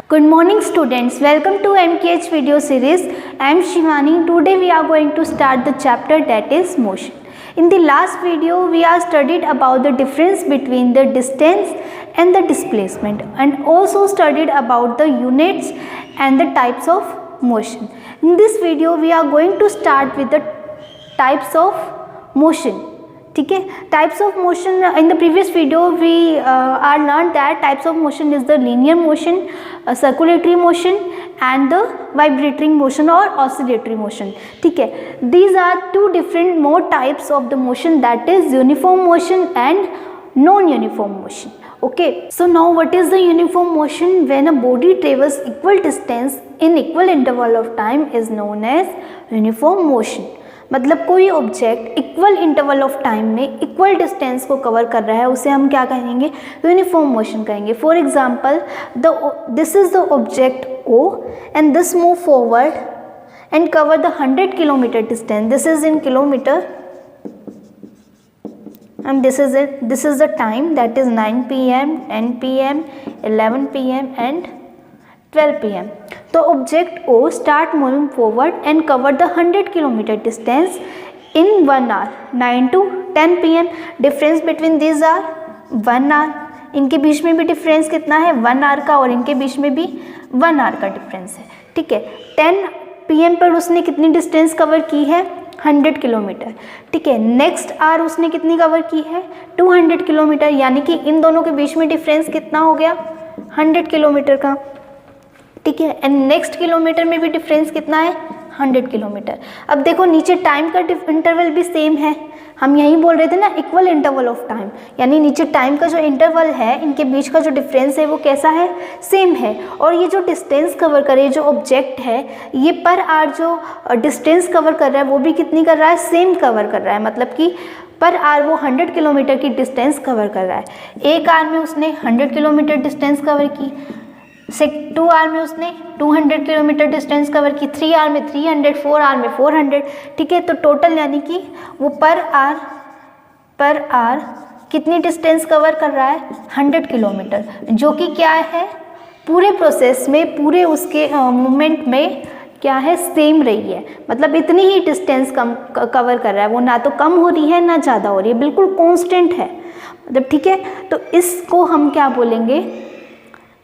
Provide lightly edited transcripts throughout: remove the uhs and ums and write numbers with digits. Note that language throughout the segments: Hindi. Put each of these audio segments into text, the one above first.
Good morning students, welcome to MKH video series. I am Shivani. Today we are going to start the chapter that is motion. In the last video we have studied about the difference between the distance and the displacement and also studied about the units and the types of motion. In this video we are going to start with the types of motion. ठीक है, types of motion in the previous video we are learn that types of motion is the linear motion, circulatory motion and the vibratory motion और ऑसिलेटरी मोशन. ठीक है, these are two different more types of the motion, that is uniform motion and non uniform motion. Okay, so now what is the uniform motion? When a body travels equal distance in equal interval of time is known as uniform motion. मतलब कोई object equal interval of time में इक्वल डिस्टेंस को कवर कर रहा है उसे हम क्या कहेंगे? यूनिफॉर्म मोशन कहेंगे. For example this is the object O and this move forward and cover the 100 kilometre distance. This is in kilometre and this is it. This is the time, that is 9 PM, 10 PM, 11 PM and 12 PM. तो object O start moving forward and cover the 100 kilometer distance in 1 hour. 9 to 10 PM. Difference between these are 1 hour. इनके बीच में भी डिफरेंस कितना है? 1 hour का, और इनके बीच में भी 1 hour का डिफरेंस है. ठीक है, 10 PM पर उसने कितनी डिस्टेंस कवर की है? 100 किलोमीटर. ठीक है, नेक्स्ट आवर उसने कितनी कवर की है? 200 किलोमीटर. यानी कि इन दोनों के बीच में डिफरेंस कितना हो गया? 100 किलोमीटर का. ठीक है, एंड नेक्स्ट किलोमीटर में भी डिफरेंस कितना है? 100 किलोमीटर. अब देखो नीचे टाइम का इंटरवल भी सेम है. हम यही बोल रहे थे ना, इक्वल इंटरवल ऑफ टाइम, यानी नीचे टाइम का जो इंटरवल है इनके बीच का जो डिफरेंस है वो कैसा है? सेम है. और ये जो डिस्टेंस कवर करे जो ऑब्जेक्ट है, ये पर आवर जो डिस्टेंस कवर कर रहा है वो भी कितनी कर रहा है? सेम कवर कर रहा है. मतलब कि पर आवर वो 100 किलोमीटर की डिस्टेंस कवर कर रहा है. एक आवर में उसने 100 किलोमीटर डिस्टेंस कवर की, 2 आवर में उसने 200 किलोमीटर डिस्टेंस कवर की, 3 आवर में 300, 4 आवर में 400. ठीक है, तो टोटल यानी कि वो पर आवर कितनी डिस्टेंस कवर कर रहा है? 100 किलोमीटर, जो कि क्या है पूरे प्रोसेस में, पूरे उसके मूवमेंट में क्या है? सेम रही है. मतलब इतनी ही डिस्टेंस कवर कर रहा है, वो ना तो कम हो रही है ना ज़्यादा हो रही है, बिल्कुल कांस्टेंट है. मतलब ठीक है, तो इसको हम क्या बोलेंगे?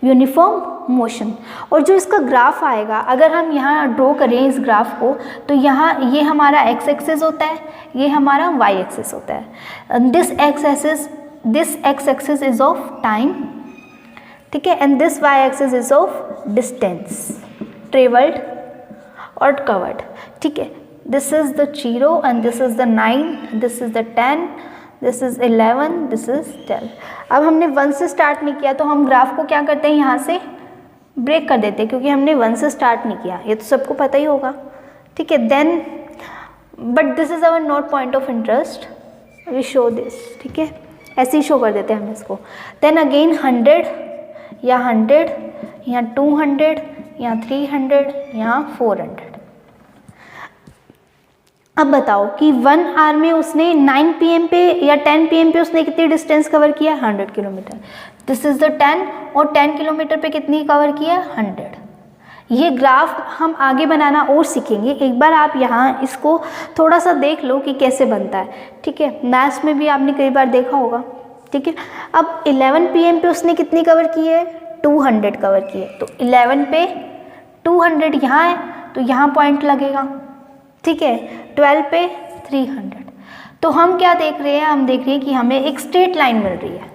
Uniform motion. और जो इसका ग्राफ आएगा, अगर हम यहाँ ड्रॉ करें इस ग्राफ को, तो यहाँ ये हमारा एक्स एक्सिस होता है, ये हमारा वाई एक्सिस होता है. This X axis is of time. ठीक है, and this Y axis is of distance travelled और कवर्ड. ठीक है, this is the 0 and this is the 9, this is the 10, this is 11, this is 12. अब हमने 1 से स्टार्ट नहीं किया, तो हम ग्राफ को क्या करते हैं? यहाँ से ब्रेक कर देते हैं, क्योंकि हमने 1 से स्टार्ट नहीं किया. ये तो सबको पता ही होगा. ठीक है, then but this is our not point of interest, we show this. ठीक है, ऐसे ही शो कर देते हैं हम इसको. देन अगेन 100 या 100 या 200 या 300 या 400. अब बताओ कि 1 आवर में उसने 9 PM पे या 10 PM पे उसने कितनी डिस्टेंस कवर किया? 100 किलोमीटर. दिस इज द 10, और 10 किलोमीटर पे कितनी कवर किया? 100. ये ग्राफ हम आगे बनाना और सीखेंगे. एक बार आप यहाँ इसको थोड़ा सा देख लो कि कैसे बनता है. ठीक है, मैथ्स में भी आपने कई बार देखा होगा. ठीक है, अब 11 PM पे उसने कितनी कवर की है? 200 कवर की है. तो 11 पे 200 यहाँ है, तो यहाँ पॉइंट लगेगा. ठीक है, 12 पे 300. तो हम क्या देख रहे हैं? हम देख रहे हैं कि हमें एक स्ट्रेट लाइन मिल रही है.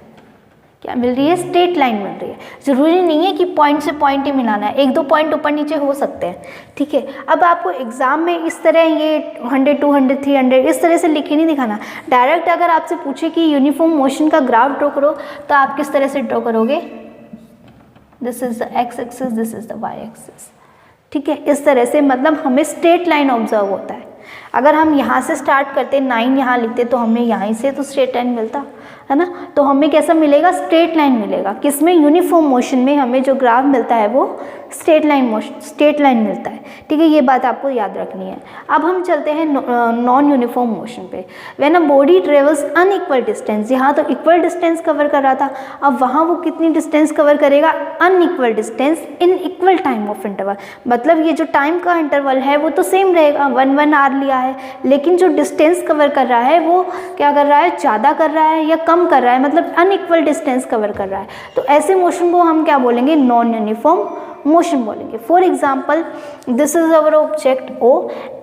क्या मिल रही है? स्ट्रेट लाइन मिल रही है. ज़रूरी नहीं है कि पॉइंट से पॉइंट ही मिलाना है, 1-2 पॉइंट ऊपर नीचे हो सकते हैं. ठीक है, अब आपको एग्जाम में इस तरह ये 100, 200, 300 इस तरह से लिख के नहीं दिखाना. डायरेक्ट अगर आपसे पूछे कि यूनिफॉर्म मोशन का ग्राफ ड्रॉ करो, तो आप किस तरह से ड्रॉ करोगे? This is the X axis, this is the Y axis. ठीक है, इस तरह से, मतलब हमें स्ट्रेट लाइन ऑब्जर्व होता है. अगर हम यहाँ से स्टार्ट करते, 9 यहाँ लिखते, तो हमें यहाँ से तो स्ट्रेट लाइन मिलता. है ना। तो हमें कैसा मिलेगा, स्ट्रेट लाइन मिलेगा। किसमें, यूनिफॉर्म मोशन में हमें जो ग्राफ मिलता है वो स्ट्रेट लाइन मिलता है, ठीक है। ये बात आपको याद रखनी है। अब हम चलते हैं नॉन यूनिफॉर्म मोशन पे। When a body travels unequal distance, यहाँ तो इक्वल डिस्टेंस कवर कर रहा था, अब वहाँ वो कितनी डिस्टेंस कवर करेगा, unequal distance in equal time of interval. मतलब ये जो टाइम का इंटरवल है वो तो सेम रहेगा, 1 आवर लिया है, लेकिन जो डिस्टेंस कवर कर रहा है वो क्या कर रहा है, ज़्यादा कर रहा है या कम कर रहा है, मतलब अनइक्वल डिस्टेंस कवर कर रहा है। तो ऐसे मोशन को हम क्या बोलेंगे, नॉन यूनिफॉर्म मोशन बोलेंगे। For example, this is our object O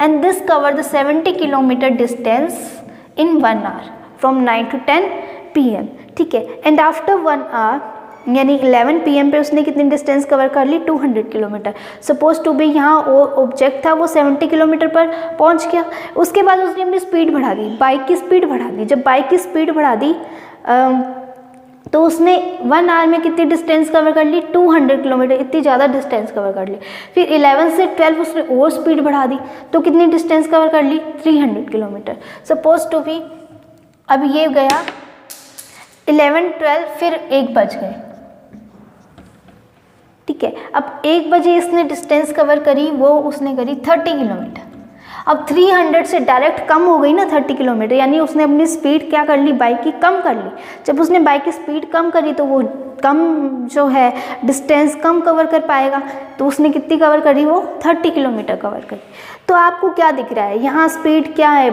and this cover the 70 kilometre distance in 1 our from 9 to 10 PM, ठीक है। एंड आफ्टर 1 आवर यानी 11 PM पे उसने कितनी डिस्टेंस कवर कर ली, 200 किलोमीटर। सपोज टू बी यहाँ वो ऑब्जेक्ट था वो 70 किलोमीटर पर पहुँच गया, उसके बाद उसने अपनी स्पीड बढ़ा दी, बाइक की स्पीड बढ़ा दी। जब बाइक की स्पीड बढ़ा दी तो उसने 1 आवर में कितनी डिस्टेंस कवर कर ली, 200 किलोमीटर, इतनी ज़्यादा डिस्टेंस कवर कर ली। फिर 11 से 12 उसने और स्पीड बढ़ा दी, तो कितनी डिस्टेंस कवर कर ली, 300 किलोमीटर। सपोज टू बी अब ये गया 11, 12, फिर 1 बज गए, ठीक है। अब 1 बजे इसने डिस्टेंस कवर करी, वो उसने करी 30 किलोमीटर। अब 300 से डायरेक्ट कम हो गई ना 30 किलोमीटर, यानी उसने अपनी स्पीड क्या कर ली, बाइक की कम कर ली। जब उसने बाइक की स्पीड कम करी तो वो कम जो है डिस्टेंस कम कवर कर पाएगा, तो उसने कितनी कवर करी, वो 30 किलोमीटर कवर करी। तो आपको क्या दिख रहा है, यहाँ स्पीड क्या है,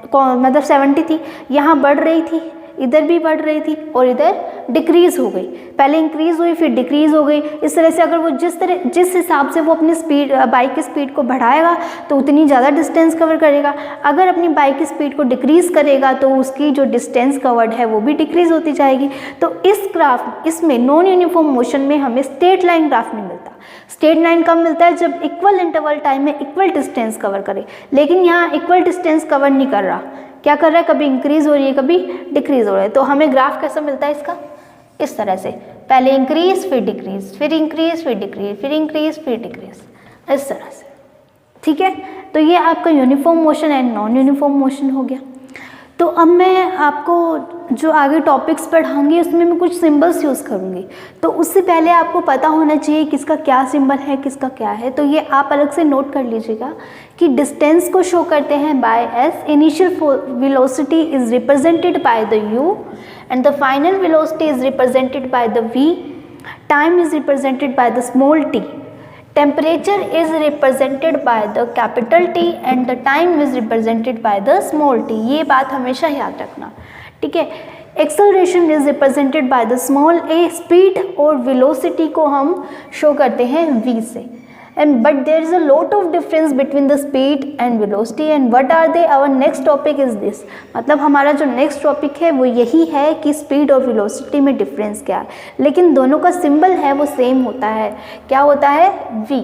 मतलब 70 थी, यहाँ बढ़ रही थी, इधर भी बढ़ रही थी और इधर डिक्रीज हो गई, पहले इंक्रीज हुई फिर डिक्रीज हो गई। इस तरह से अगर वो जिस हिसाब से वो अपनी स्पीड बाइक की स्पीड को बढ़ाएगा तो उतनी ज़्यादा डिस्टेंस कवर करेगा। अगर अपनी बाइक की स्पीड को डिक्रीज करेगा तो उसकी जो डिस्टेंस कवर्ड है वो भी डिक्रीज होती जाएगी। तो इसमें नॉन यूनिफॉर्म मोशन में हमें स्ट्रेट लाइन ग्राफ नहीं मिलता। स्ट्रेट लाइन कब मिलता है, जब इक्वल इंटरवल टाइम में इक्वल डिस्टेंस कवर करे, लेकिन यहाँ इक्वल डिस्टेंस कवर नहीं कर रहा, क्या कर रहा है, कभी इंक्रीज हो रही है कभी डिक्रीज हो रहा है। तो हमें ग्राफ कैसा मिलता है इसका, इस तरह से, पहले इंक्रीज फिर डिक्रीज, फिर इंक्रीज फिर डिक्रीज, फिर इंक्रीज फिर डिक्रीज, इस तरह से, ठीक है। तो ये आपका uniform motion and non uniform motion हो गया। तो अब मैं आपको जो आगे टॉपिक्स पढ़ाऊंगी उसमें मैं कुछ सिंबल्स यूज़ करूँगी, तो उससे पहले आपको पता होना चाहिए किसका क्या सिंबल है, किसका क्या है। तो ये आप अलग से नोट कर लीजिएगा कि डिस्टेंस को शो करते हैं by S, initial velocity is represented by the U and the final velocity is represented by the V, time is represented by the small t, temperature is represented by the capital T and the time is represented by the small t। ये बात हमेशा याद रखना, ठीक है। acceleration is represented by the small a, speed और velocity को हम शो करते हैं v से। and but there is a lot of difference between the speed and velocity and what are they, our next topic is this। मतलब हमारा जो नेक्स्ट टॉपिक है वो यही है कि स्पीड और वेलोसिटी में डिफरेंस क्या है, लेकिन दोनों का सिंबल है वो सेम होता है, क्या होता है, v,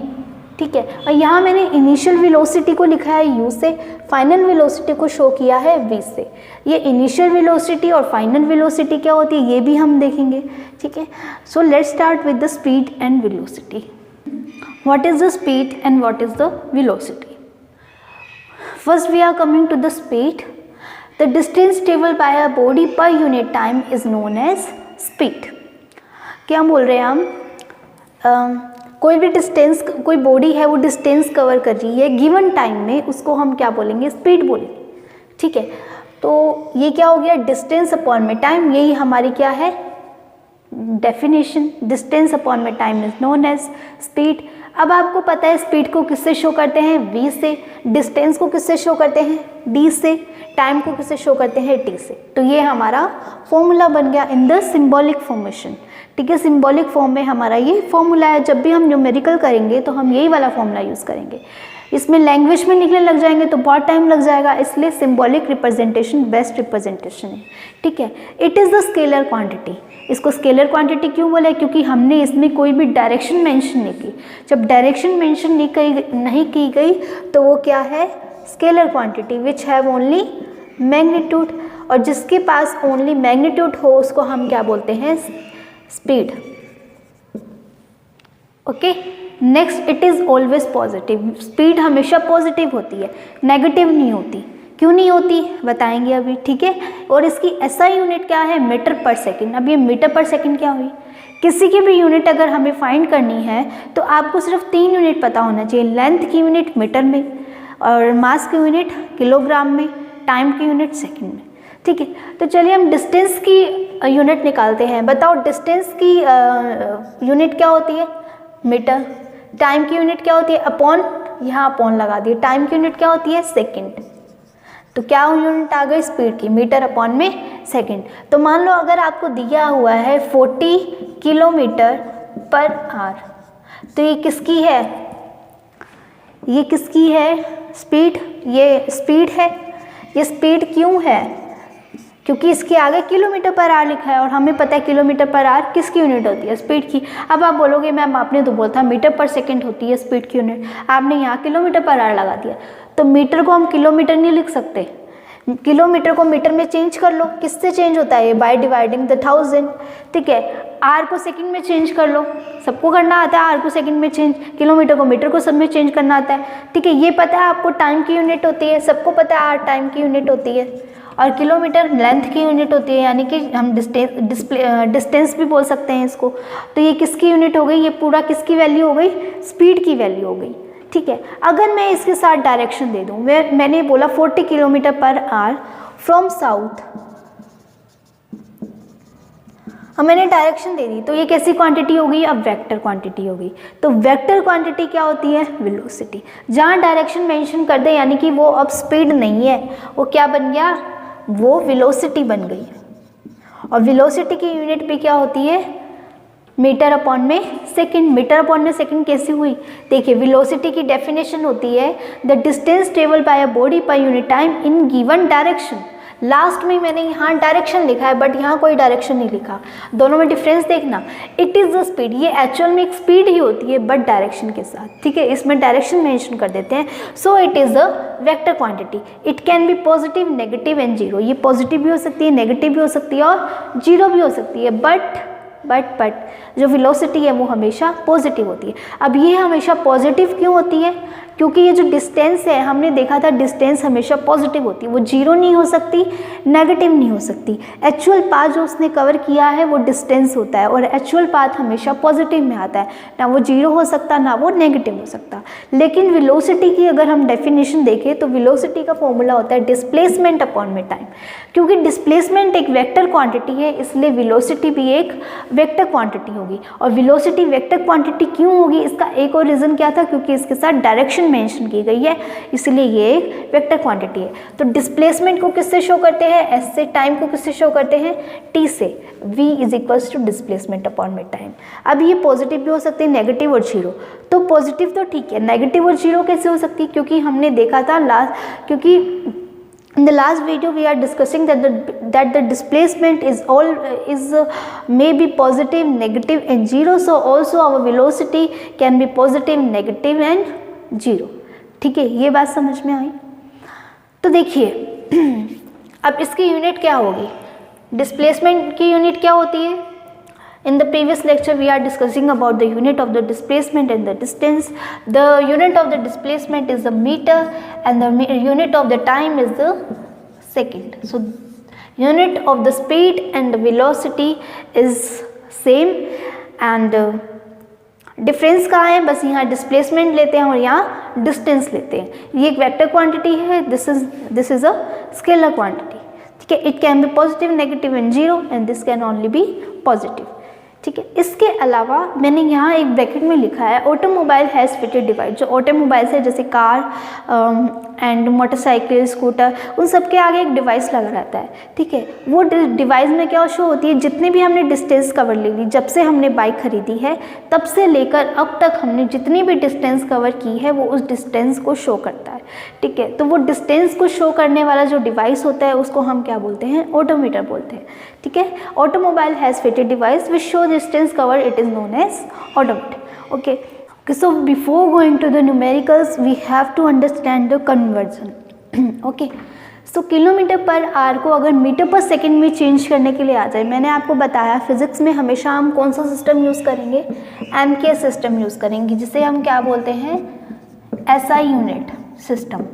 ठीक है। और यहाँ मैंने इनिशियल वेलोसिटी को लिखा है u से, फाइनल वेलोसिटी को शो किया है v से। ये इनिशियल वेलोसिटी और फाइनल वेलोसिटी क्या होती है ये भी हम देखेंगे, ठीक है। So let's start with the speed and velocity. What is the speed and what is the velocity? First we are coming to the speed. The distance traveled by a body per unit time is known as speed। क्या बोल रहे हैं हम, कोई भी डिस्टेंस, कोई बॉडी है वो डिस्टेंस कवर कर रही है गिवन टाइम में, उसको हम क्या बोलेंगे, स्पीड बोलेंगे, ठीक है। तो ये क्या हो गया, डिस्टेंस अपॉन में टाइम, यही हमारी क्या है डेफिनेशन, डिस्टेंस अपॉन में time is known as speed. अब आपको पता है स्पीड को किससे शो करते हैं, v से, डिस्टेंस को किससे शो करते हैं, d से, टाइम को किससे शो करते हैं, t से। तो ये हमारा फॉर्मूला बन गया इन द सिंबॉलिक फॉर्मेशन, ठीक है। सिंबॉलिक फॉर्म में हमारा ये फॉर्मूला है, जब भी हम न्यूमेरिकल करेंगे तो हम यही वाला फॉर्मूला यूज़ करेंगे। इसमें लैंग्वेज में निकलने लग जाएंगे तो बहुत टाइम लग जाएगा, इसलिए सिंबॉलिक रिप्रेजेंटेशन बेस्ट रिप्रेजेंटेशन है, ठीक है। It is the scalar quantity. इसको स्केलर क्वांटिटी क्यों बोला है, क्योंकि हमने इसमें कोई भी डायरेक्शन मेंशन नहीं की। जब डायरेक्शन मेंशन नहीं की गई तो वो क्या है, scalar quantity which have only magnitude, और जिसके पास ओनली मैग्नीट्यूड हो उसको हम क्या बोलते हैं, speed, okay. Next, it is always positive. Speed हमेशा पॉजिटिव होती है, नेगेटिव नहीं होती, क्यों नहीं होती बताएंगे अभी, ठीक है। और इसकी एसआई यूनिट क्या है, मीटर पर सेकंड। अब ये मीटर पर सेकंड क्या हुई, किसी की भी यूनिट अगर हमें फाइंड करनी है तो आपको सिर्फ 3 यूनिट पता होना चाहिए, लेंथ की यूनिट मीटर में, और मास की यूनिट किलोग्राम में, टाइम की यूनिट सेकंड में, ठीक है। तो चलिए हम डिस्टेंस की यूनिट निकालते हैं। बताओ डिस्टेंस की यूनिट क्या होती है, मीटर। टाइम की यूनिट क्या होती है, अपॉन, यहाँ अपॉन लगा दिए। टाइम की यूनिट क्या होती है, सेकंड। तो क्या यूनिट आ गई स्पीड की, मीटर अपॉन में सेकंड। तो मान लो अगर आपको दिया हुआ है 40 किलोमीटर पर आवर, तो ये किसकी है, ये किसकी है स्पीड, ये स्पीड है। ये स्पीड क्यों है, क्योंकि इसके आगे किलोमीटर पर आवर लिखा है और हमें पता है किलोमीटर पर आवर किसकी यूनिट होती है, स्पीड की। अब आप बोलोगे मैम आपने तो बोला था मीटर पर सेकंड होती है स्पीड की यूनिट, आपने यहाँ किलोमीटर पर आवर लगा दिया। तो मीटर को हम किलोमीटर नहीं लिख सकते, किलोमीटर को मीटर में चेंज कर लो। किससे चेंज होता है, बाय डिवाइडिंग द 1000, ठीक है। आर को सेकंड में चेंज कर लो, सबको करना आता है आर को सेकंड में चेंज, किलोमीटर को मीटर को सब में चेंज करना आता है, ठीक है। ये पता है आपको टाइम की यूनिट होती है, सबको पता है आर टाइम की यूनिट होती है, और किलोमीटर लेंथ की यूनिट होती है, यानी कि हम डिस्टेंस भी बोल सकते हैं इसको। तो ये किसकी यूनिट हो गई, ये पूरा किसकी वैल्यू हो गई, स्पीड की वैल्यू हो गई, ठीक है। अगर मैं इसके साथ डायरेक्शन दे दूँ, मैंने बोला 40 kilometre per our from south, अब मैंने डायरेक्शन दे दी, तो ये कैसी क्वांटिटी हो गई, अब वेक्टर क्वांटिटी हो गई। तो वेक्टर क्वांटिटी क्या होती है, वेलोसिटी। जहाँ डायरेक्शन मेंशन कर दे यानी कि वो अब स्पीड नहीं है, वो क्या बन गया, वो वेलोसिटी बन गई। और वेलोसिटी की यूनिट भी क्या होती है, मीटर अपॉन में सेकंड। मीटर अपॉन में सेकंड कैसे हुई, देखिए वेलोसिटी की डेफिनेशन होती है the distance travel by a body per unit time in given direction. Last में मैंने यहाँ डायरेक्शन लिखा है बट यहाँ कोई डायरेक्शन नहीं लिखा, दोनों में डिफरेंस देखना। इट इज़ द स्पीड, ये एक्चुअल में एक स्पीड ही होती है बट डायरेक्शन के साथ, ठीक है। इसमें डायरेक्शन मेंशन कर देते हैं। So it is the vector quantity, it can be positive, negative and zero. ये पॉजिटिव भी हो सकती है, नेगेटिव भी हो सकती है और जीरो भी हो सकती है, बट जो वेलोसिटी है वो हमेशा पॉजिटिव होती है। अब ये हमेशा पॉजिटिव क्यों होती है, क्योंकि ये जो डिस्टेंस है हमने देखा था डिस्टेंस हमेशा पॉजिटिव होती है, वो जीरो नहीं हो सकती, नेगेटिव नहीं हो सकती। एक्चुअल पाथ जो उसने कवर किया है वो डिस्टेंस होता है और एक्चुअल पाथ हमेशा पॉजिटिव में आता है, ना वो जीरो हो सकता ना वो नेगेटिव हो सकता। लेकिन वेलोसिटी की अगर हम डेफिनेशन देखें तो वेलोसिटी का फॉर्मूला होता है डिस्प्लेसमेंट अपॉन में टाइम। क्योंकि डिस्प्लेसमेंट एक वेक्टर क्वांटिटी है इसलिए वेलोसिटी भी एक वेक्टर क्वांटिटी होगी। और वेलोसिटी वेक्टर क्वांटिटी क्यों होगी, इसका एक और रीज़न क्या था, क्योंकि इसके साथ डायरेक्शन मेंशन की गई है इसलिए ये एक वेक्टर क्वांटिटी है। तो डिस्प्लेसमेंट को किससे शो करते हैं, एस से। टाइम को किससे शो करते हैं, टी से। v is equals to displacement upon में टाइम। अब ये पॉजिटिव भी हो सकते हैं, नेगेटिव और जीरो। तो पॉजिटिव तो ठीक है, नेगेटिव और जीरो कैसे हो सकती है, क्योंकि हमने देखा था क्योंकि in the last video we are discussing that the displacement may be positive, negative and zero. So also our velocity can be positive, negative and zero. ठीक है, ये बात समझ में आई। तो देखिए अब इसकी यूनिट क्या होगी, डिस्प्लेसमेंट की यूनिट क्या होती है। In the previous lecture we are discussing about the unit of the displacement and the distance. The unit of the displacement is the meter and the unit of the time is the second. So unit of the speed and the velocity is same and difference कहाँ है, बस यहाँ डिस्प्लेसमेंट लेते हैं और यहाँ डिस्टेंस लेते हैं। ये एक वेक्टर क्वांटिटी है, this is a scalar quantity, ठीक है। It can be positive, negative and zero and this can only be positive, ठीक है। इसके अलावा मैंने यहाँ एक ब्रैकेट में लिखा है ऑटोमोबाइल हैज़ फिटेड डिवाइस। जो ऑटोमोबाइल्स है जैसे कार एंड मोटरसाइकिल, स्कूटर, उन सब के आगे एक डिवाइस लगा रहता है, ठीक है। वो डिवाइस में क्या शो होती है, जितनी भी हमने डिस्टेंस कवर ले ली, जब से हमने बाइक खरीदी है तब से लेकर अब तक हमने जितनी भी डिस्टेंस कवर की है वो उस डिस्टेंस को शो करता है, ठीक है। तो वो डिस्टेंस को शो करने वाला जो डिवाइस होता है उसको हम क्या बोलते हैं, ऑटोमीटर बोलते हैं, ठीक है। Automobile has fitted device which show distance cover, it is known as odometer. Okay, so before going to the numericals we have to understand the conversion. Okay, so kilometre per our को अगर मीटर पर सेकंड में चेंज करने के लिए आ जाए, मैंने आपको बताया फिजिक्स में हमेशा हम कौन सा सिस्टम यूज़ करेंगे, एमके सिस्टम यूज़ करेंगे, जिसे हम क्या बोलते हैं, एसआई यूनिट सिस्टम,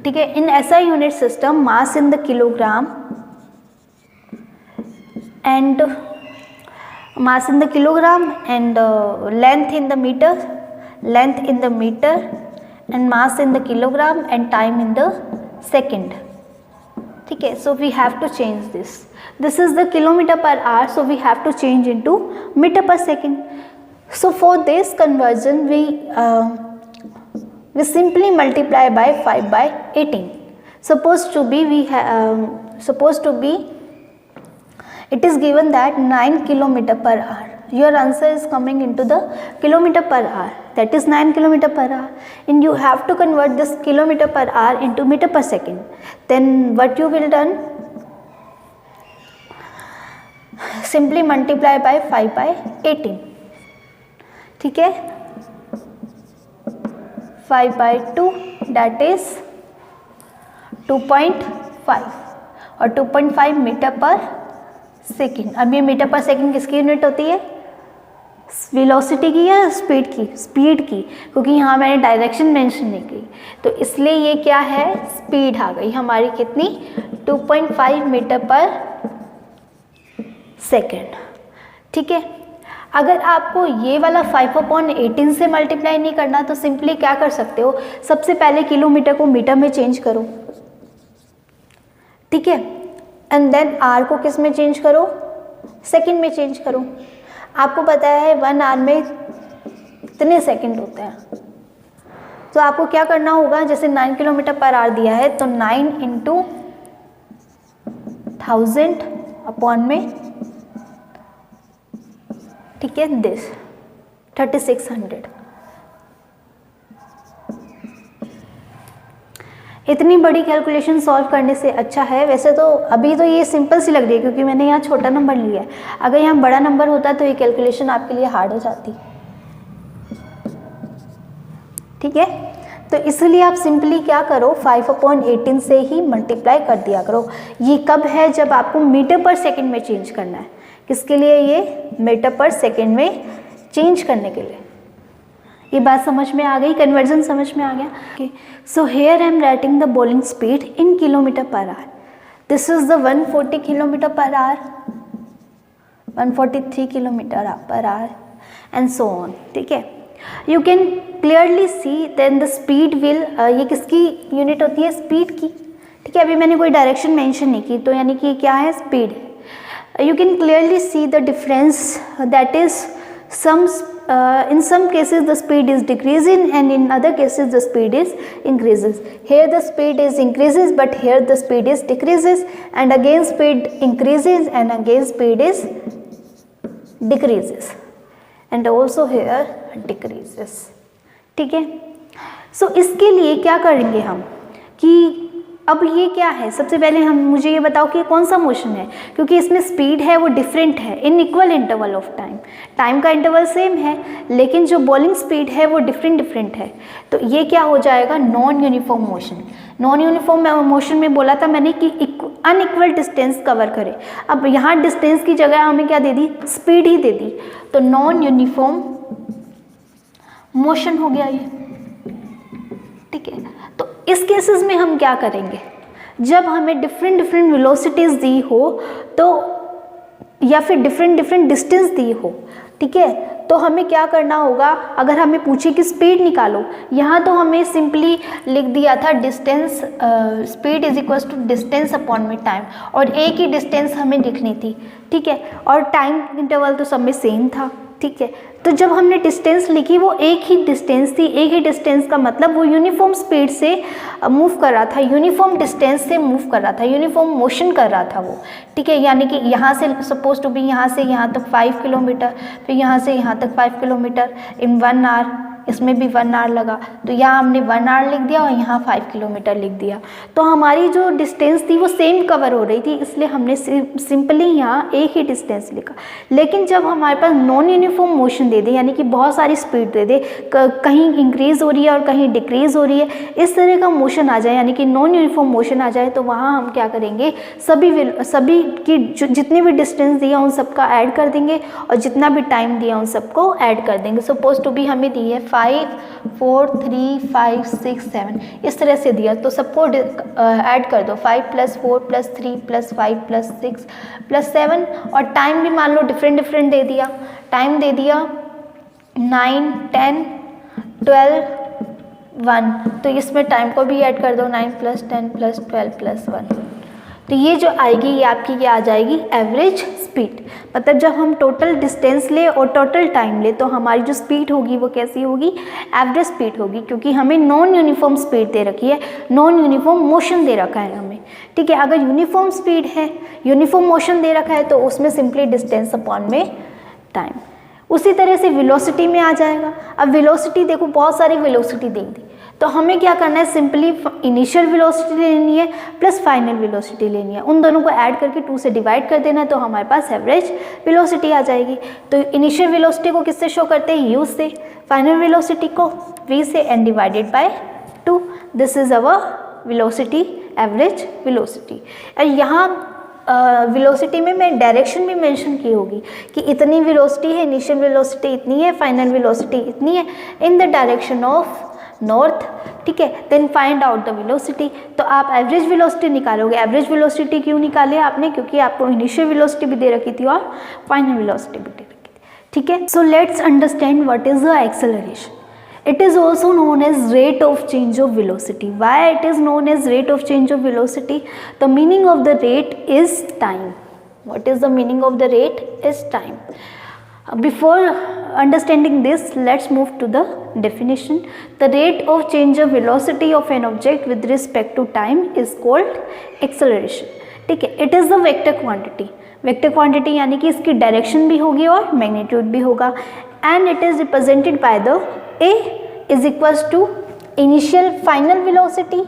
ठीक है, इन SI unit system mass in the kilogram and mass in the kilogram and length in the meter and mass in the kilogram and time in the second. ठीक है, so we have to change this is the kilometer per hour, so we have to change into meter per second. So for this conversion we simply multiply by 5/18. Supposed to be it is given that 9 kilometer per hour. Your answer is coming into the kilometer per hour, that is 9 kilometer per hour, and you have to convert this kilometer per hour into meter per second. Then what you will done, simply multiply by 5/18. ठीक है, 5/2 that is 2.5 और 2.5 मीटर पर सेकेंड. अब ये मीटर पर सेकेंड किसकी यूनिट होती है, वेलोसिटी की या स्पीड की? स्पीड की, क्योंकि यहाँ मैंने डायरेक्शन मेंशन नहीं की, तो इसलिए ये क्या है, स्पीड आ गई हमारी कितनी, 2.5 मीटर पर सेकेंड. ठीक है, अगर आपको ये वाला 5/18 से मल्टीप्लाई नहीं करना तो सिंपली क्या कर सकते हो, सबसे पहले किलोमीटर को मीटर में चेंज करो. ठीक है, एंड देन आर को किस में चेंज करो, सेकंड में चेंज करो. आपको पता है 1 आवर में कितने सेकंड होते हैं, तो आपको क्या करना होगा, जैसे 9 किलोमीटर पर आवर दिया है तो 9 × 1000 अपॉन में, ठीक है, दिस 3600. इतनी बड़ी कैलकुलेशन सॉल्व करने से अच्छा है, वैसे तो अभी तो ये सिंपल सी लग रही है क्योंकि मैंने यहाँ छोटा नंबर लिया है, अगर यहाँ बड़ा नंबर होता तो ये कैलकुलेशन आपके लिए हार्ड हो जाती. ठीक है, तो इसलिए आप सिंपली क्या करो, 5/18 से ही मल्टीप्लाई कर दिया करो. ये कब है, जब आपको मीटर पर सेकेंड में चेंज करना है. किसके लिए, ये मीटर पर सेकेंड में चेंज करने के लिए. ये बात समझ में आ गई, कन्वर्जन समझ में आ गया. Okay, so here I am writing the bowling speed in kilometre per hour. This is the 140 kilometre per hour, 143 kilometre per hour and so on. ठीक है, you can clearly see then the speed will, ये किसकी यूनिट होती है, स्पीड की. ठीक है, अभी मैंने कोई डायरेक्शन मेंशन नहीं की, तो यानी कि क्या है, speed. You can clearly see the difference, that is in some cases the speed is decreasing and in other cases the speed is increases. Here the speed is increases but here the speed is decreases, and again speed increases and again speed is decreases, and also here decreases. ठीक है, सो इसके लिए क्या करेंगे हम कि अब ये क्या है, सबसे पहले हम मुझे ये बताओ कि कौन सा मोशन है, क्योंकि इसमें स्पीड है वो डिफरेंट है in equal interval of time. Time का इंटरवल सेम है लेकिन जो बॉलिंग स्पीड है वो डिफरेंट है. तो ये क्या हो जाएगा, non uniform motion. Non uniform motion में बोला था मैंने कि अनइक्वल डिस्टेंस कवर करे. अब यहाँ डिस्टेंस की जगह हमें क्या दे दी, स्पीड ही दे दी, तो नॉन यूनिफॉर्म मोशन हो गया ये. ठीक है, तो इस केसेस में हम क्या करेंगे, जब हमें डिफरेंट वेलोसिटीज दी हो तो, या फिर डिफरेंट डिस्टेंस दी हो. ठीक है, तो हमें क्या करना होगा, अगर हमें पूछे कि स्पीड निकालो, यहाँ तो हमें सिंपली लिख दिया था distance, speed is equal to distance upon में टाइम, और एक ही डिस्टेंस हमें लिखनी थी. ठीक है, और टाइम इंटरवल तो सब में सेम था. ठीक है, तो जब हमने डिस्टेंस लिखी वो एक ही डिस्टेंस थी. एक ही डिस्टेंस का मतलब वो यूनिफॉर्म स्पीड से मूव कर रहा था, यूनिफॉर्म डिस्टेंस से मूव कर रहा था, यूनिफॉर्म मोशन कर रहा था वो. ठीक है, यानी कि यहाँ से सपोज टू बी यहाँ से यहाँ तक 5 किलोमीटर, फिर यहाँ से यहाँ तक 5 किलोमीटर इन 1 आवर, इसमें भी 1 आवर लगा, तो यहाँ हमने 1 आवर लिख दिया और यहाँ 5 किलोमीटर लिख दिया. तो हमारी जो डिस्टेंस थी वो सेम कवर हो रही थी, इसलिए हमने सिंपली यहाँ एक ही डिस्टेंस लिखा. लेकिन जब हमारे पास नॉन यूनिफॉर्म मोशन दे दे, यानी कि बहुत सारी स्पीड दे दे, कहीं इंक्रीज़ हो रही है और कहीं डिक्रीज़ हो रही है, इस तरह का मोशन आ जाए, यानी कि नॉन यूनिफॉर्म मोशन आ जाए, तो वहाँ हम क्या करेंगे, सभी की जितने भी डिस्टेंस दिया उन सबका ऐड कर देंगे और जितना भी टाइम दिया उन सबको ऐड कर देंगे. सपोज टू बी हमें दी है 5 4 3 5 6 7 इस तरह से दिया, तो सबको ऐड कर दो, 5 + 4 + 3 + 5 + 6 + 7, और टाइम भी मान लो डिफरेंट डिफरेंट दे दिया, टाइम दे दिया 9 10 12 1, तो इसमें टाइम को भी ऐड कर दो, 9 + 10 + 12 + 1, तो ये जो आएगी ये आपकी क्या आ जाएगी, एवरेज स्पीड। मतलब जब हम टोटल डिस्टेंस ले और टोटल टाइम ले तो हमारी जो स्पीड होगी वो कैसी होगी, एवरेज स्पीड होगी, क्योंकि हमें नॉन यूनिफॉर्म स्पीड दे रखी है, नॉन यूनिफॉर्म मोशन दे रखा है हमें, ठीक है। अगर यूनिफॉर्म स्पीड है, यूनिफॉर्म मोशन दे रखा है तो उसमें सिंपली डिस्टेंस अपॉन में टाइम। उसी तरह से वेलोसिटी में आ जाएगा। अब वेलोसिटी देखो, बहुत सारी वेलोसिटी दे दी, तो हमें क्या करना है, सिंपली इनिशियल वेलोसिटी लेनी है प्लस फाइनल वेलोसिटी लेनी है, उन दोनों को ऐड करके 2 से डिवाइड कर देना है, तो हमारे पास एवरेज वेलोसिटी आ जाएगी। तो इनिशियल वेलोसिटी को किससे शो करते हैं, u से, फाइनल वेलोसिटी को v से, and divided by 2, this is our velocity, average velocity. और यहाँ वेलोसिटी में मैं डायरेक्शन भी मेंशन की होगी कि इतनी वेलोसिटी है, इनिशियल वेलोसिटी इतनी है, फाइनल वेलोसिटी इतनी है, in the direction of north, ठीक है। Then find out the velocity, तो आप एवरेज वेलोसिटी निकालोगे। एवरेज वेलोसिटी क्यों निकाले आपने, क्योंकि आपको इनिशियल वेलोसिटी भी दे रखी थी और फाइनल वेलोसिटी भी दे रखी थी, ठीक है। So let's understand what is the acceleration. It is also known as rate of change of velocity. Why it is known as rate of change of velocity? The meaning of the rate is time. What is the meaning of the rate? Is time. Before understanding this, let's move to the definition. The rate of change of velocity of an object with respect to time is called acceleration. ठीक है, it is the vector quantity. Vector quantity यानी कि इसकी डायरेक्शन भी होगी और मैग्नीट्यूड भी होगा, and it is represented by the a is equals to initial final velocity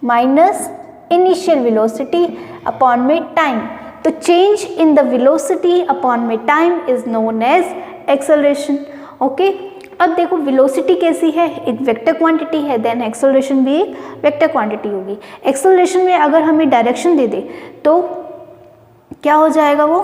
minus initial velocity upon में time. तो change in the velocity upon में time is known as acceleration. Okay, अब देखो वेलोसिटी कैसी है, एक वेक्टर क्वांटिटी है, देन एक्सेलरेशन भी एक वेक्टर क्वांटिटी होगी। एक्सेलरेशन में अगर हमें डायरेक्शन दे दे तो क्या हो जाएगा, वो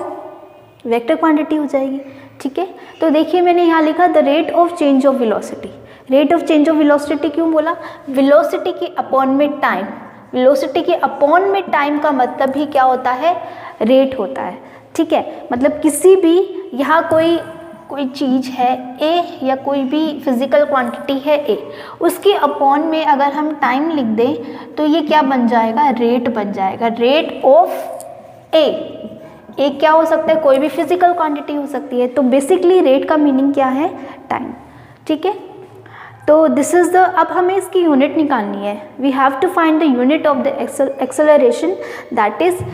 वेक्टर क्वांटिटी हो जाएगी, ठीक है। तो देखिए मैंने यहाँ लिखा the rate of change of velocity. Rate of change of velocity क्यों बोला, वेलोसिटी की अपॉन में टाइम। वेलोसिटी के अपॉन में टाइम का मतलब ही क्या होता है, रेट होता है, ठीक है। मतलब किसी भी यहाँ कोई चीज़ है ए, या कोई भी फिजिकल क्वांटिटी है ए, उसके अपॉन में अगर हम टाइम लिख दें तो ये क्या बन जाएगा, रेट बन जाएगा। रेट ऑफ ए क्या हो सकता है, कोई भी फिजिकल क्वांटिटी हो सकती है। तो बेसिकली रेट का मीनिंग क्या है, टाइम, ठीक है। तो दिस इज द, अब हमें इसकी यूनिट निकालनी है। We have to find the unit of the acceleration, that is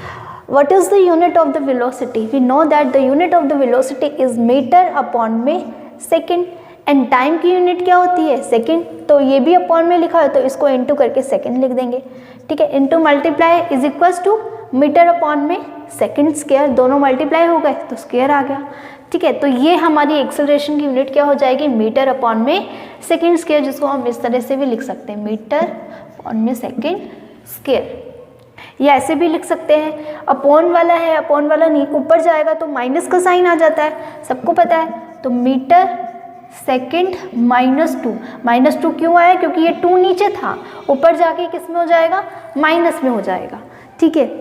what is the unit of the velocity? We know that the unit of the velocity is meter upon में second, and time की यूनिट क्या होती है, सेकेंड। तो ये भी अपॉन में लिखा है तो इसको इंटू करके सेकेंड लिख देंगे, ठीक है। Into multiply is equals to metre upon में सेकेंड स्क्वायर, दोनों मल्टीप्लाई हो गए तो स्क्वायर आ गया, ठीक है। तो ये हमारी एक्सेलरेशन की यूनिट क्या हो जाएगी, मीटर अपॉन में सेकेंड स्क्वायर, जिसको हम इस तरह से भी लिख सकते हैं, मीटर अपॉन में सेकेंड स्क्वायर। या ऐसे भी लिख सकते हैं, अपॉन वाला है, अपॉन वाला नहीं, ऊपर जाएगा तो माइनस का साइन आ जाता है, सबको पता है। तो मीटर सेकेंड -2 क्यों आया, क्योंकि ये 2 नीचे था, ऊपर जाके किस में हो जाएगा, माइनस में हो जाएगा, ठीक है।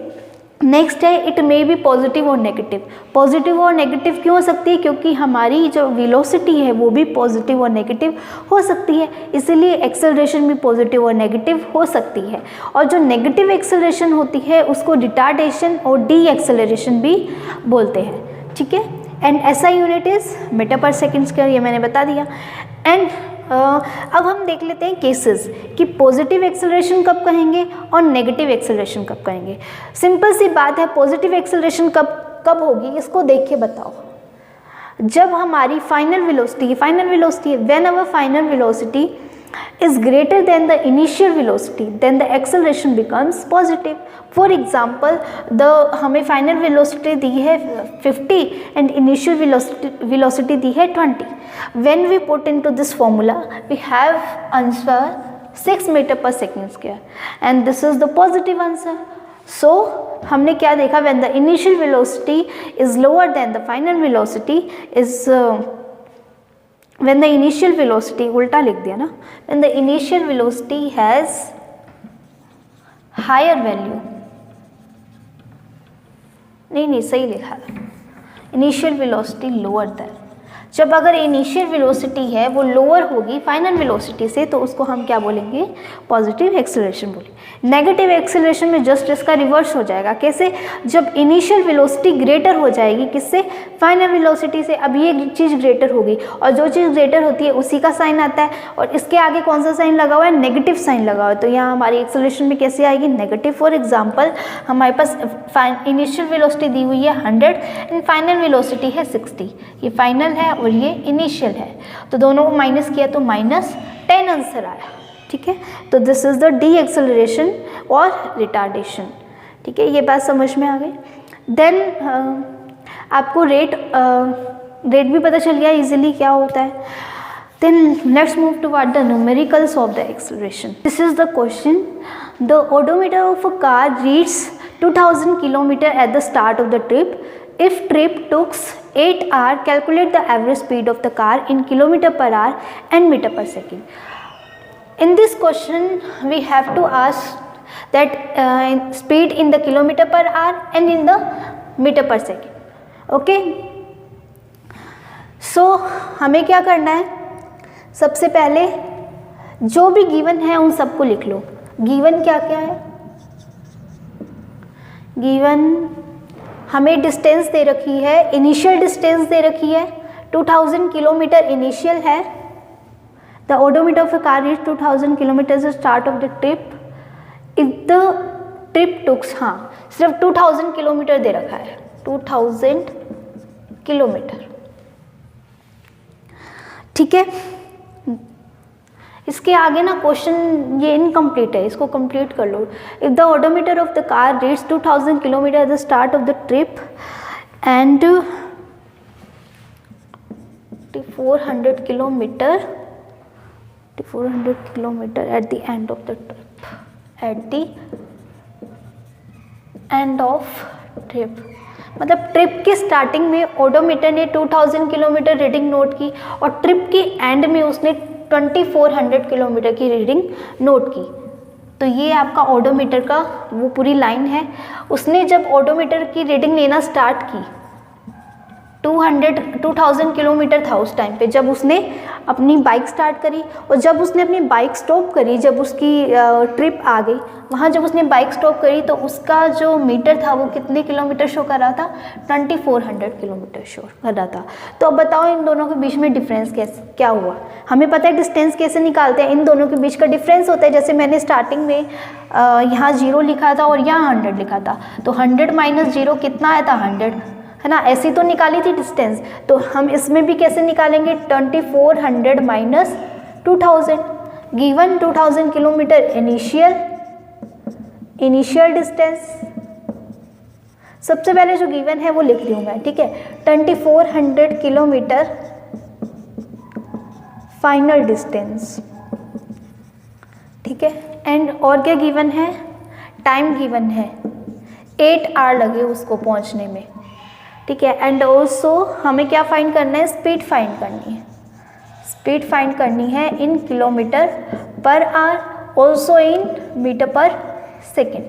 नेक्स्ट है, इट मे बी पॉजिटिव और नेगेटिव। पॉजिटिव और नेगेटिव क्यों हो सकती है, क्योंकि हमारी जो वेलोसिटी है वो भी पॉजिटिव और नेगेटिव हो सकती है, इसीलिए एक्सेलरेशन भी पॉजिटिव और नेगेटिव हो सकती है। और जो नेगेटिव एक्सेलरेशन होती है उसको रिटार्डेशन और डी एक्सेलरेशन भी बोलते हैं, ठीक है। And SI unit is metre per second square, ये मैंने बता दिया। एंड अब हम देख लेते हैं केसेस कि पॉजिटिव एक्सेलरेशन कब कहेंगे और नेगेटिव एक्सेलरेशन कब कहेंगे। सिंपल सी बात है, पॉजिटिव एक्सेलरेशन कब होगी, इसको देख के बताओ। जब हमारी final velocity when our final velocity is greater than the initial velocity, then the acceleration becomes positive. For example, हमें फाइनल वेलोसिटी दी है 50 and initial velocity दी है 20. When we put into this formula, we have answer 6 meter per second square, and this is the positive answer. So हमने क्या देखा, when the initial velocity is lower than the final velocity is when the initial velocity, उल्टा लिख दिया ना, when the initial velocity has higher value, नहीं सही लिखा है, इनिशियल वेलोसिटी लोअर देन, जब अगर इनिशियल वेलोसिटी है वो लोअर होगी फाइनल वेलोसिटी से तो उसको हम क्या बोलेंगे, पॉजिटिव एक्सेलरेशन बोलेंगे। नेगेटिव एक्सेलरेशन में जस्ट इसका रिवर्स हो जाएगा। कैसे, जब इनिशियल वेलोसिटी ग्रेटर हो जाएगी किससे, फाइनल वेलोसिटी से। अब ये चीज़ ग्रेटर होगी और जो चीज़ ग्रेटर होती है उसी का साइन आता है, और इसके आगे कौन सा साइन लगा हुआ है, नेगेटिव साइन लगा हुआ है, तो यहाँ हमारी एक्सेलरेशन में कैसे आएगी, नेगेटिव। फॉर एग्जाम्पल हमारे पास इनिशियल वेलोसिटी दी हुई है 100 एंड फाइनल वेलोसिटी है 60, ये फाइनल है और ये इनिशियल है, तो दोनों को माइनस किया तो -10 आंसर आया। ठीक है, तो this is the D acceleration और रिटार्डेशन। ठीक है, ये बात समझ में आ गई। देन आपको रेट भी पता चल गया इजीली क्या होता है। Then let's move toward the numericals of the acceleration. This is the question, the odometer of a car reads 2000 kilometre at the start of the trip. If trip took 8 hours, calculate the average speed of the car in kilometer per hour and meter per second. In this question, we have to ask that speed in the kilometer per hour and in the meter per second. Okay? So हमें क्या करना है, सबसे पहले जो भी गिवन है उन सबको लिख लो। गिवन क्या क्या है, गिवन हमें डिस्टेंस दे रखी है, इनिशियल डिस्टेंस दे रखी है 2000 किलोमीटर इनिशियल है। The odometer of a car is 2000 kilometre the start of the trip. If the trip takes, हाँ सिर्फ 2000 किलोमीटर दे रखा है, 2000 किलोमीटर। ठीक है, इसके आगे ना क्वेश्चन ये इनकम्प्लीट है, इसको कंप्लीट कर लो। If the odometer of the car reads 2000 kilometre at the start of the trip and 400 kilometre at the end of the trip, at the end of trip मतलब ट्रिप की स्टार्टिंग में ओडोमीटर ने 2000 किलोमीटर रीडिंग नोट की और ट्रिप के एंड में उसने 2400 किलोमीटर की रीडिंग नोट की। तो ये आपका ओडोमीटर का वो पूरी लाइन है। उसने जब ओडोमीटर की रीडिंग लेना स्टार्ट की 2000 किलोमीटर था उस टाइम पे, जब उसने अपनी बाइक स्टार्ट करी और जब उसने अपनी बाइक स्टॉप करी, जब उसकी ट्रिप आ गई वहाँ जब उसने बाइक स्टॉप करी तो उसका जो मीटर था वो कितने किलोमीटर शो कर रहा था, 2400 किलोमीटर शो कर रहा था। तो अब बताओ इन दोनों के बीच में डिफरेंस कैसे क्या हुआ। हमें पता है डिस्टेंस कैसे निकालते हैं, इन दोनों के बीच का डिफरेंस होता है। जैसे मैंने स्टार्टिंग में यहाँ 0 लिखा था और यहाँ 100 लिखा था, तो 100 - 0 कितना आया था, 100 है ना। ऐसी तो निकाली थी डिस्टेंस, तो हम इसमें भी कैसे निकालेंगे, 2400 - 2000 गिवन 2000 किलोमीटर इनिशियल डिस्टेंस। सबसे पहले जो गिवन है वो लिख रही हूँ मैं, ठीक है। 2400 किलोमीटर फाइनल डिस्टेंस, ठीक है। एंड और क्या गिवन है, टाइम गिवन है, 8 आवर लगे उसको पहुँचने में, ठीक है। एंड ऑल्सो हमें क्या फाइंड करना है, स्पीड फाइंड करनी है। स्पीड फाइंड करनी है in kilometre per hour, also in metre per second,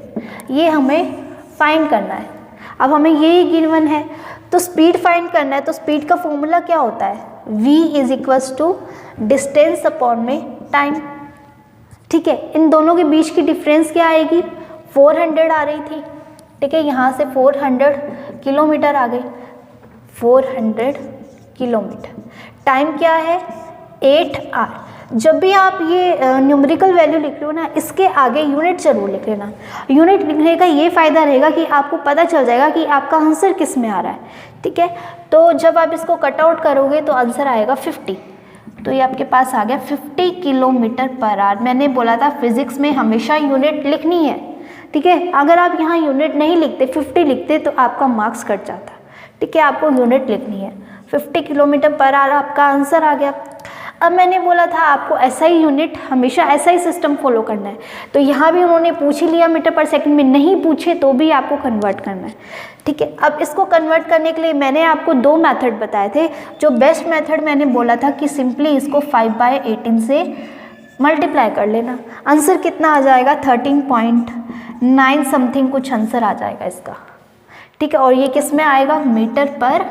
ये हमें फाइंड करना है। अब हमें ये गिवन है तो स्पीड फाइंड करना है, तो स्पीड का फॉर्मूला क्या होता है, v = डिस्टेंस अपॉन में टाइम, ठीक है। इन दोनों के बीच की डिफरेंस क्या आएगी, 400 आ रही थी, ठीक है। यहाँ से 400 किलोमीटर आ गई, 400 किलोमीटर। टाइम क्या है, 8 आवर। जब भी आप ये न्यूमेरिकल वैल्यू लिख रहे हो ना, इसके आगे यूनिट जरूर लिख लेना। यूनिट लिखने का ये फ़ायदा रहेगा कि आपको पता चल जाएगा कि आपका आंसर किस में आ रहा है, ठीक है। तो जब आप इसको कट आउट करोगे तो आंसर आएगा 50। तो ये आपके पास आ गया 50 किलोमीटर पर आवर। मैंने बोला था फिजिक्स में हमेशा यूनिट लिखनी है, ठीक है। अगर आप यहाँ यूनिट नहीं लिखते, 50 लिखते तो आपका मार्क्स कट जाता, ठीक है। आपको यूनिट लिखनी है। 50 किलोमीटर पर आवर आपका आंसर आ गया। अब मैंने बोला था आपको SI यूनिट हमेशा SI सिस्टम फॉलो करना है, तो यहाँ भी उन्होंने पूछ ही लिया मीटर पर सेकंड में, नहीं पूछे तो भी आपको कन्वर्ट करना है, ठीक है। अब इसको कन्वर्ट करने के लिए मैंने आपको 2 मेथड बताए थे। जो बेस्ट मेथड मैंने बोला था कि सिंपली इसको 5/18 से मल्टीप्लाई कर लेना। आंसर कितना आ जाएगा, 13.9 समथिंग कुछ आंसर आ जाएगा इसका, ठीक है। और ये किस में आएगा, मीटर पर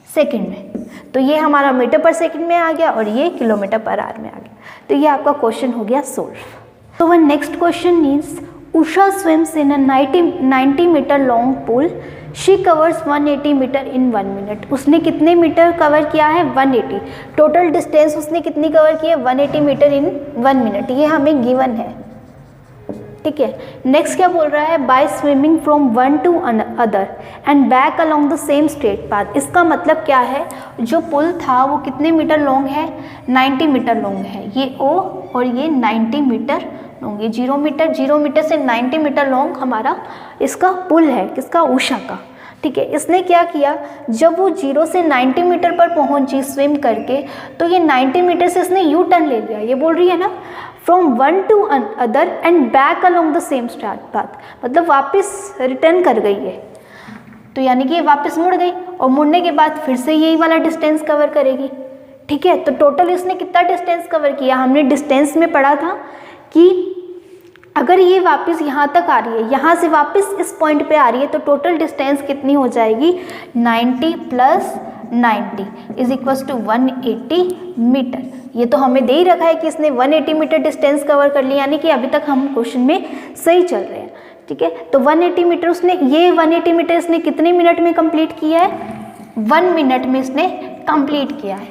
सेकंड में। तो ये हमारा मीटर पर सेकंड में आ गया और ये किलोमीटर पर आवर में आ गया। तो ये आपका क्वेश्चन हो गया सोल्व। तो one next question is Usha swims in a 90 metre long pool, she covers 180 metre in 1 minute. उसने कितने मीटर कवर किया है, 180। टोटल डिस्टेंस उसने कितनी कवर की है, 180 मीटर इन 1 मिनट। ये हमें गिवन है, ठीक है। नेक्स्ट क्या बोल रहा है, by swimming from one to other end back along the same straight path. इसका मतलब क्या है, जो पुल था वो कितने मीटर लॉन्ग है, 90 मीटर लॉन्ग है। ये O और ये 90 मीटर लॉन्ग, ये 0 मीटर से 90 मीटर लॉन्ग हमारा इसका पुल है, किसका, उषा का, ठीक है। इसने क्या किया, जब वो 0 से 90 मीटर पर पहुंची स्विम करके, तो ये 90 मीटर से इसने यू टर्न ले लिया। ये बोल रही है ना, from one to other end back along the same start path, मतलब वापस रिटर्न कर गई है। तो यानी कि ये वापस मुड़ गई और मुड़ने के बाद फिर से यही वाला डिस्टेंस कवर करेगी, ठीक है। तो टोटल इसने कितना डिस्टेंस कवर किया, हमने डिस्टेंस में पढ़ा था कि अगर ये वापस यहाँ तक आ रही है, यहाँ से वापस इस पॉइंट पे आ रही है, तो टोटल डिस्टेंस कितनी हो जाएगी, 90 + 90 इज इक्वल्स टू 180 मीटर। ये तो हमें दे ही रखा है कि इसने 180 मीटर डिस्टेंस कवर कर लिया, यानी कि अभी तक हम क्वेश्चन में सही चल रहे हैं, ठीक है। तो 180 मीटर उसने, ये 180 मीटर इसने कितने मिनट में कंप्लीट किया है, 1 मिनट में इसने कंप्लीट किया है।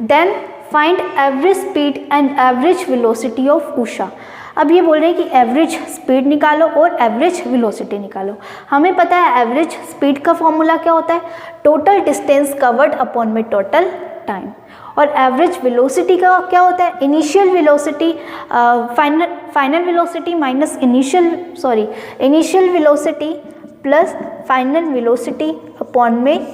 Then find average speed and average velocity of Usha. अब ये बोल रहे हैं कि एवरेज स्पीड निकालो और एवरेज वेलोसिटी निकालो। हमें पता है एवरेज स्पीड का फॉर्मूला क्या होता है, टोटल डिस्टेंस कवर्ड अपॉन में टोटल टाइम। और एवरेज वेलोसिटी का क्या होता है, initial velocity final velocity minus initial velocity plus final velocity upon में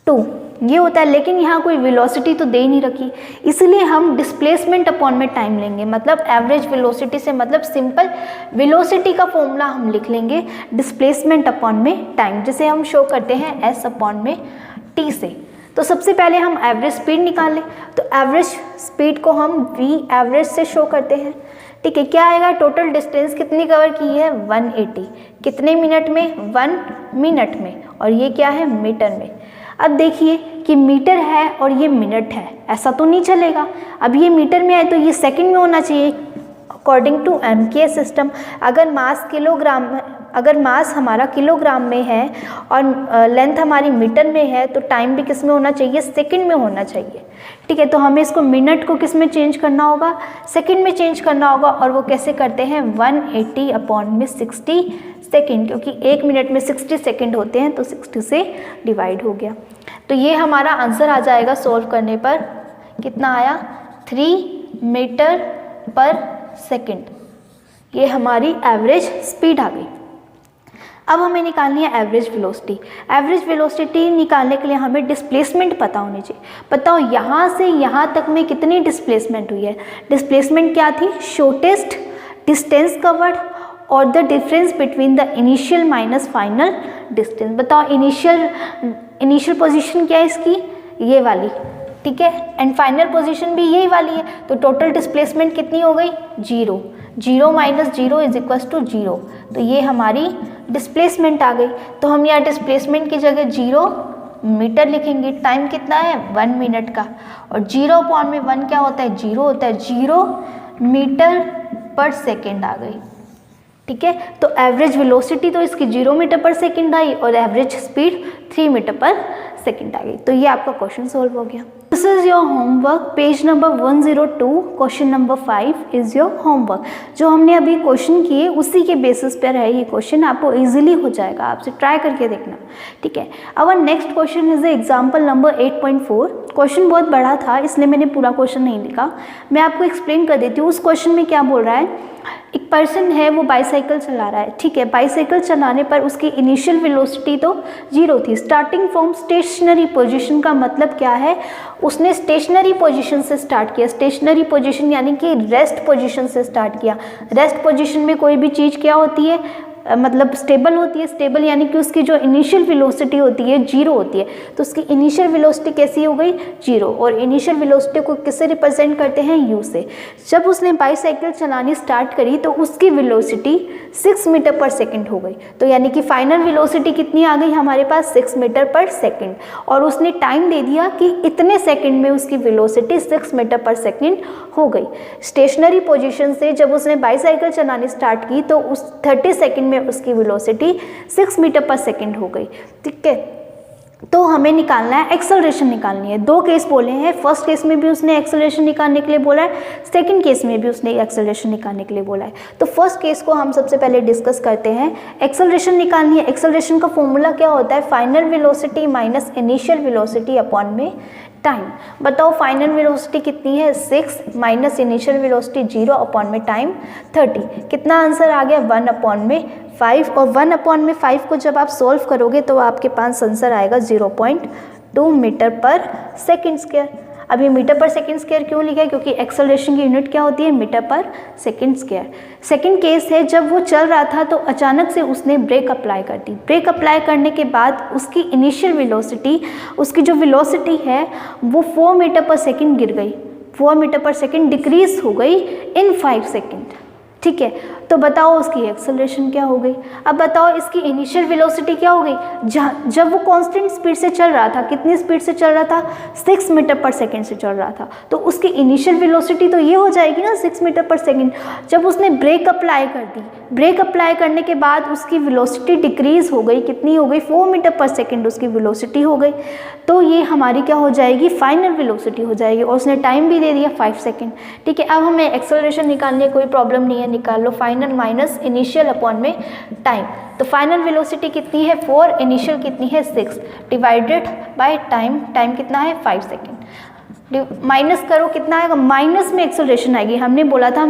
2, ये होता है। लेकिन यहाँ कोई वेलोसिटी तो दे ही नहीं रखी, इसलिए हम डिस्प्लेसमेंट अपॉन में टाइम लेंगे। मतलब एवरेज वेलोसिटी से मतलब सिंपल वेलोसिटी का फॉर्मूला हम लिख लेंगे डिस्प्लेसमेंट अपॉन में टाइम, जिसे हम शो करते हैं S अपॉन में T से। तो सबसे पहले हम एवरेज स्पीड निकाल लें, तो एवरेज स्पीड को हम V एवरेज से शो करते हैं, ठीक है। क्या आएगा, टोटल डिस्टेंस कितनी कवर की है, 180, कितने मिनट में, 1 मिनट में, और ये क्या है, मीटर में। अब देखिए कि मीटर है और ये मिनट है, ऐसा तो नहीं चलेगा। अब ये मीटर में है तो ये सेकंड में होना चाहिए अकॉर्डिंग टू MK सिस्टम। अगर मास हमारा किलोग्राम में है और लेंथ हमारी मीटर में है, तो टाइम भी किस में होना चाहिए, सेकंड में होना चाहिए, ठीक है। तो हमें इसको मिनट को किस में चेंज करना होगा, सेकंड में चेंज करना होगा। और वो कैसे करते हैं, 180 अपॉन में 60 सेकेंड, क्योंकि 1 मिनट में 60 सेकेंड होते हैं, तो 60 से डिवाइड हो गया। तो ये हमारा आंसर आ जाएगा सॉल्व करने पर, कितना आया, 3 मीटर पर सेकेंड। ये हमारी एवरेज स्पीड आ गई। अब हमें निकालनी है एवरेज वेलोसिटी। एवरेज वेलोसिटी निकालने के लिए हमें डिस्प्लेसमेंट पता होनी चाहिए। बताओ यहाँ से यहाँ तक में कितनी डिस्प्लेसमेंट हुई है। डिस्प्लेसमेंट क्या थी, शॉर्टेस्ट डिस्टेंस कवर्ड और the difference between the initial minus final distance. बताओ इनिशियल पोजीशन क्या है इसकी, ये वाली, ठीक है, एंड फाइनल पोजीशन भी यही वाली है। तो टोटल डिस्प्लेसमेंट कितनी हो गई, 0 माइनस 0 इज इक्वल्स टू 0। तो ये हमारी डिस्प्लेसमेंट आ गई। तो हम यहाँ डिस्प्लेसमेंट की जगह 0 मीटर लिखेंगे। टाइम कितना है, 1 मिनट का, और 0 अपॉन में 1 क्या होता है, 0 होता है। 0 मीटर पर सेकेंड आ गई, ठीक है। तो एवरेज वेलोसिटी तो इसकी 0 मीटर पर सेकेंड आई और average speed 3 metre per second आ गई। तो ये आपका क्वेश्चन सॉल्व हो गया। This is your homework, page number 102, question number 5 is your homework. जो हमने अभी क्वेश्चन किए उसी के बेसिस पर है ये क्वेश्चन, आपको इजीली हो जाएगा, आपसे ट्राई करके देखना, ठीक है। Our next question is example number 8.4। Question बहुत बड़ा था इसलिए मैंने पूरा क्वेश्चन नहीं लिखा, मैं आपको एक्सप्लेन कर देती हूँ। उस क्वेश्चन में क्या बोल रहा है, एक पर्सन है वो बाईसाइकिल चला रहा है, ठीक है, बाईसाइकिल चलाने पर उसकी इनिशियल वेलोसिटी तो 0 थी। स्टार्टिंग फ्रॉम स्टेशनरी पोजीशन का मतलब क्या है, उसने स्टेशनरी पोजीशन से स्टार्ट किया। स्टेशनरी पोजीशन यानी कि रेस्ट पोजीशन से स्टार्ट किया। रेस्ट पोजीशन में कोई भी चीज़ क्या होती है, मतलब स्टेबल होती है। स्टेबल यानी कि उसकी जो इनिशियल वेलोसिटी होती है 0 होती है, तो उसकी इनिशियल वेलोसिटी कैसी हो गई, 0। और इनिशियल वेलोसिटी को किससे रिप्रेजेंट करते हैं, u से। जब उसने बाईसाइकिल चलानी स्टार्ट करी तो उसकी वेलोसिटी 6 मीटर पर सेकेंड हो गई। तो यानी कि फाइनल वेलोसिटी कितनी आ गई हमारे पास, 6 मीटर पर सेकेंड। और उसने टाइम दे दिया कि इतने सेकेंड में उसकी वेलोसिटी 6 मीटर पर सेकेंड हो गई। स्टेशनरी पोजीशन से जब उसने बाईसाइकिल चलानी स्टार्ट की तो उस 30 सेकेंड में उसकी वेलोसिटी 6 मीटर पर सेकेंड हो गई, ठीक है। तो हमें निकालना है, एक्सेलरेशन निकालनी है। 2 केस बोले हैं, फर्स्ट केस में भी उसने एक्सेलरेशन निकालने के लिए बोला है, सेकंड केस में भी उसने एक्सेलरेशन निकालने के लिए बोला है। तो फर्स्ट केस को हम सबसे पहले डिस्कस करते हैं। एक्सेलरेशन निकालनी है। एक्सेलरेशन का फॉर्मूला क्या होता है, final velocity minus initial velocity upon में टाइम। बताओ फाइनल वेलोसिटी कितनी है, 6 माइनस इनिशियल वेलोसिटी 0 अपॉन में टाइम 30। कितना आंसर आ गया, 1 अपॉन में 5। और 1 अपॉन में 5 को जब आप सोल्व करोगे तो आपके पास आंसर आएगा 0.2 मीटर पर सेकेंड स्क्वायर। अब ये मीटर पर सेकेंड स्क्वायर क्यों लिखा है, क्योंकि एक्सेलरेशन की यूनिट क्या होती है, metre per second square. Second case है, जब वो चल रहा था तो अचानक से उसने ब्रेक अप्लाई कर दी। ब्रेक अप्लाई करने के बाद उसकी इनिशियल वेलोसिटी, उसकी जो वेलोसिटी है वो 4 मीटर पर सेकेंड गिर गई, 4 मीटर पर सेकेंड डिक्रीज हो गई इन 5 सेकेंड, ठीक है। तो बताओ उसकी एक्सेलरेशन क्या हो गई। अब बताओ इसकी इनिशियल वेलोसिटी क्या हो गई, जब वो कांस्टेंट स्पीड से चल रहा था, कितनी स्पीड से चल रहा था, 6 मीटर पर सेकेंड से चल रहा था, तो उसकी इनिशियल वेलोसिटी तो ये हो जाएगी ना 6 मीटर पर सेकेंड। जब उसने ब्रेक अप्लाई कर दी, ब्रेक अप्लाई करने के बाद उसकी वेलोसिटी डिक्रीज हो गई, कितनी हो गई, 4 मीटर पर सेकेंड उसकी वेलोसिटी हो गई। तो ये हमारी क्या हो जाएगी, फाइनल वेलोसिटी हो जाएगी। और उसने टाइम भी दे दिया 5 सेकेंड, ठीक है। अब हमें एक्सेलरेशन निकालने की कोई प्रॉब्लम नहीं है, निकाल लो। फाइनल माइनस इनिशियल अपॉन में टाइम। तो फाइनल वेलोसिटी कितनी है 4, इनिशियल कितनी है 6, डिवाइडेड बाय टाइम। टाइम कितना है 5 सेकेंड। माइनस करो कितना आएगा, माइनस में एक्सेलरेशन आएगी। हमने बोला था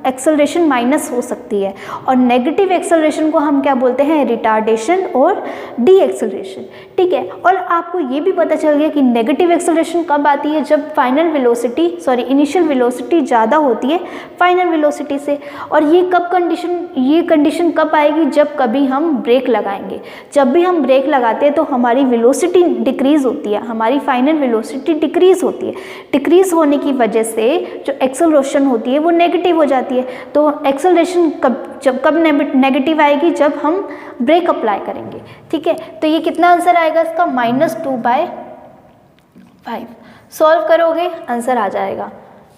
एक्सेलरेशन माइनस हो सकती है। और नेगेटिव एक्सेलरेशन को हम क्या बोलते हैं, रिटार्डेशन और डी एक्सेलरेशन, ठीक है। और आपको ये भी पता चल गया कि नेगेटिव एक्सेलरेशन कब आती है, जब फाइनल वेलोसिटी इनिशियल वेलोसिटी ज़्यादा होती है फाइनल वेलोसिटी से। और ये कंडीशन कब आएगी, जब कभी हम ब्रेक लगाएंगे। जब भी हम ब्रेक लगाते हैं तो हमारी वेलोसिटी डिक्रीज होती है, हमारी फाइनल वेलोसिटी डिक्रीज होती है। डिक्रीज होने की वजह से जो एक्सेलरेशन होती है वो नेगेटिव हो जाती है। तो एक्सेलरेशन कब नेगेटिव आएगी, जब हम ब्रेक अप्लाई करेंगे, ठीक है। तो ये कितना आंसर आएगा इसका, -2/5। सॉल्व करोगे आंसर आ जाएगा,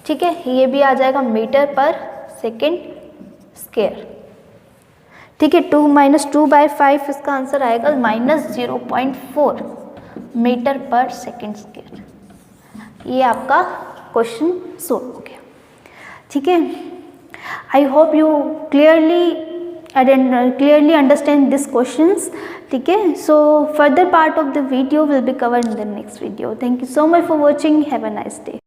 ठीक है। ये भी आ जाएगा मीटर पर सेकेंड स्क्वायर, ठीक है। 2/5 इसका आंसर आएगा -0.4 मीटर पर सेकेंड स्क्वायर। ये आपका क्वेश्चन सोल्व हो गया, ठीक है। I hope you clearly understand these questions, ठीक है। So further part of the video will be covered in the next video. Thank you so much for watching. Have a nice day.